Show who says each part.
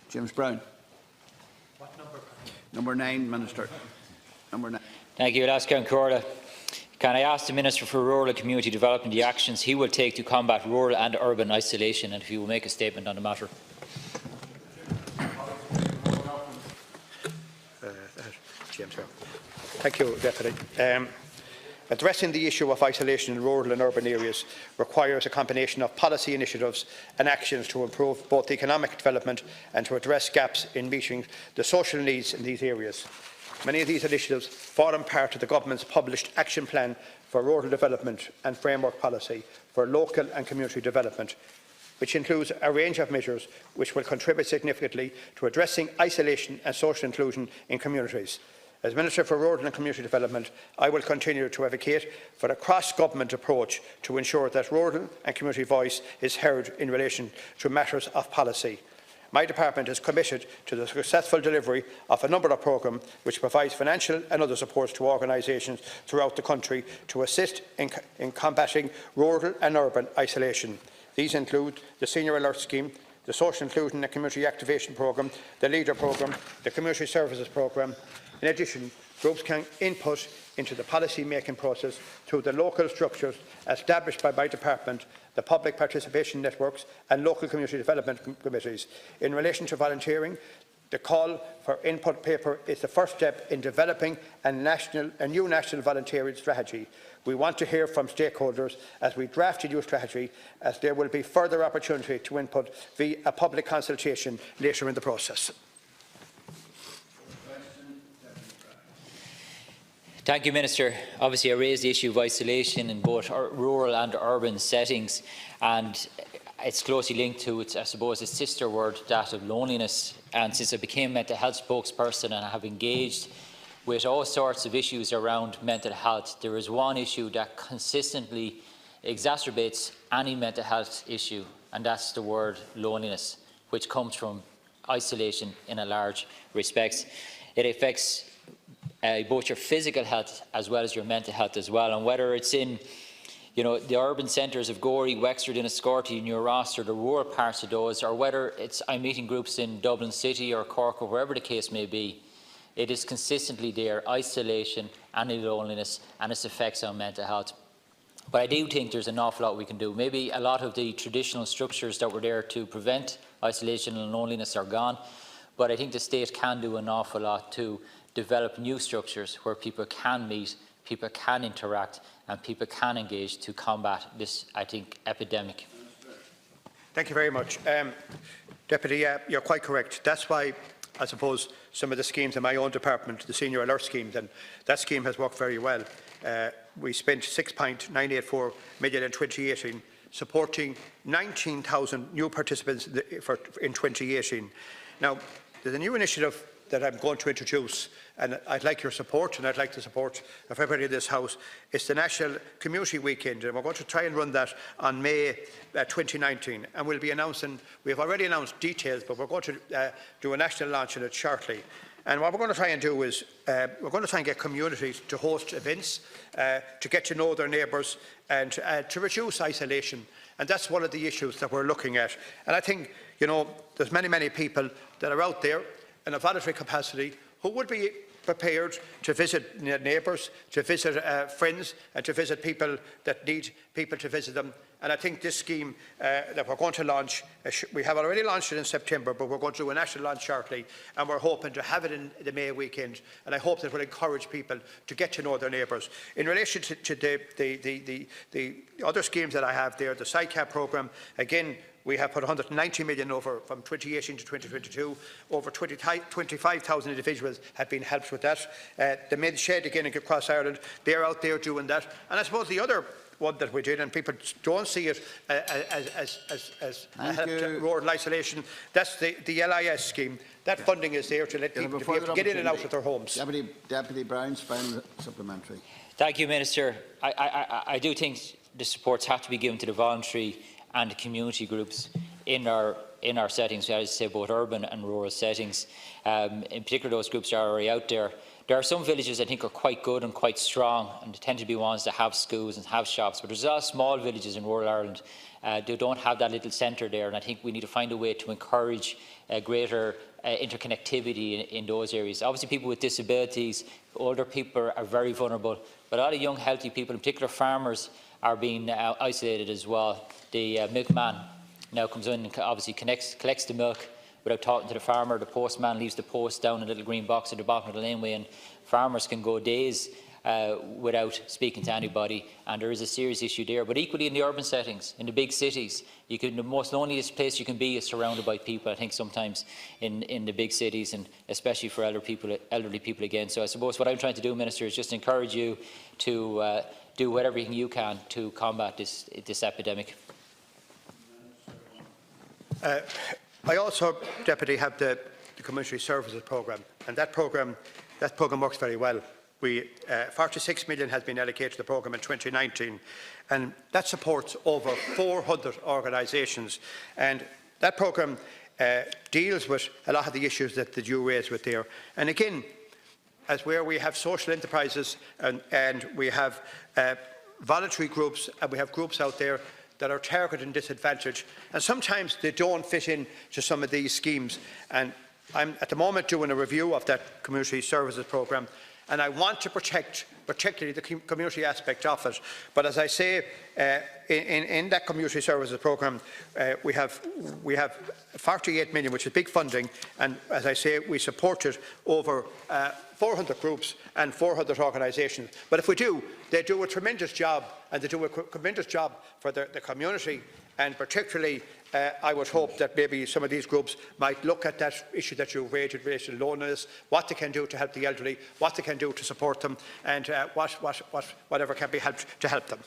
Speaker 1: James Browne.
Speaker 2: What number?
Speaker 1: Number 9, Minister. Number 9.
Speaker 3: Thank you, Alaska Corda. Can I ask the Minister for Rural and Community Development the actions he will take to combat rural and urban isolation, and if he will make a statement on the matter?
Speaker 2: Thank you, Deputy. Addressing the issue of isolation in rural and urban areas requires a combination of policy initiatives and actions to improve both economic development and to address gaps in meeting the social needs in these areas. Many of these initiatives form part of the Government's published Action Plan for Rural Development and Framework Policy for Local and Community Development, which includes a range of measures which will contribute significantly to addressing isolation and social inclusion in communities. As Minister for Rural and Community Development, I will continue to advocate for a cross-government approach to ensure that rural and community voice is heard in relation to matters of policy. My department is committed to the successful delivery of a number of programmes which provides financial and other supports to organisations throughout the country to assist in combating rural and urban isolation. These include the Senior Alert Scheme, the Social Inclusion and Community Activation Programme, the LEADER Programme, the Community Services Programme. In addition, groups can input into the policy-making process through the local structures established by my department, the public participation networks and local community development committees. In relation to volunteering, the call for input paper is the first step in developing a new national volunteering strategy. We want to hear from stakeholders as we draft a new strategy, as there will be further opportunity to input via a public consultation later in the process.
Speaker 3: Thank you, Minister. Obviously, I raised the issue of isolation in both rural and urban settings, and it's closely linked to, I suppose, its sister word, that of loneliness. And since I became mental health spokesperson and I have engaged with all sorts of issues around mental health, there is one issue that consistently exacerbates any mental health issue, and that's the word loneliness, which comes from isolation in a large respect. It affects both your physical health as well as your mental health as well. And whether it's in the urban centres of Gorey, Wexford, Enniscorthy, New Ross, or the rural parts of those, or whether I'm meeting groups in Dublin City or Cork or wherever the case may be, it is consistently there, isolation and loneliness and its effects on mental health. But I do think there's an awful lot we can do. Maybe a lot of the traditional structures that were there to prevent isolation and loneliness are gone, but I think the state can do an awful lot to develop new structures where people can meet, people can interact and people can engage to combat this, I think, epidemic.
Speaker 2: Thank you very much. Deputy, you're quite correct. That's why, I suppose, some of the schemes in my own department, the Senior Alert Schemes, and that scheme has worked very well. We spent €6.984 million in 2018 supporting 19,000 new participants in 2018. Now, there's a new initiative that I'm going to introduce, and I'd like your support, and I'd like the support of everybody in this House. It's the National Community Weekend, and we're going to try and run that on May 2019, and we'll be announcing, we've already announced details, but we're going to do a national launch of it shortly. And what we're going to try and do is, we're going to try and get communities to host events, to get to know their neighbours, and to reduce isolation. And that's one of the issues that we're looking at. And I think, there's many people that are out there in a voluntary capacity who would be prepared to visit neighbours, to visit friends, and to visit people that need people to visit them. And I think this scheme that we're going to launch, we have already launched it in September, but we're going to do a national launch shortly, and we're hoping to have it in the May weekend. And I hope that will encourage people to get to know their neighbours. In relation to the other schemes that I have there, the SICAP programme, again, we have put 190 million over from 2018 to 2022. Over 25,000 individuals have been helped with that. The Mid Shed, again, across Ireland, they're out there doing that. And I suppose the other one that we did, and people don't see it as a help to rural isolation, that's the LIS scheme. That funding is there to let people to be able to get in and out of their homes.
Speaker 1: Deputy Browne's final supplementary.
Speaker 3: Thank you, Minister. I do think the supports have to be given to the voluntary and the community groups in our in our settings, as I say, both urban and rural settings. In particular, those groups are already out there. There are some villages I think are quite good and quite strong, and they tend to be ones that have schools and have shops. But there's a lot of small villages in rural Ireland they don't have that little centre there, and I think we need to find a way to encourage greater interconnectivity in those areas. Obviously, people with disabilities, older people are very vulnerable, but a lot of young, healthy people, in particular farmers, are being isolated as well. The milkman now comes in and obviously collects the milk without talking to the farmer. The postman leaves the post down in a little green box at the bottom of the laneway, and farmers can go days without speaking to anybody, and there is a serious issue there. But equally in the urban settings, in the big cities, the most loneliest place you can be is surrounded by people, I think, sometimes in the big cities, and especially for elderly people again. So I suppose what I'm trying to do, Minister, is just encourage you to do whatever you can to combat this epidemic.
Speaker 2: I also, Deputy, have the Community Services Programme, and that programme works very well. 46 million has been allocated to the programme in 2019, and that supports over 400 organisations. And that programme deals with a lot of the issues that you raised with there. And again, as where we have social enterprises and we have voluntary groups, and we have groups out there that are targeted and disadvantaged, and sometimes they don't fit in to some of these schemes. And I'm at the moment doing a review of that Community Services Programme, and I want to protect particularly the community aspect of it. But as I say, in that Community Services Programme, we have 48 million, which is big funding, and as I say, we supported over 400 groups and 400 organisations. But if we do, they do a tremendous job, and they do a tremendous job for the community. And particularly, I would hope that maybe some of these groups might look at that issue that you raised in relation to loneliness, what they can do to help the elderly, what they can do to support them, and whatever can be helped to help them.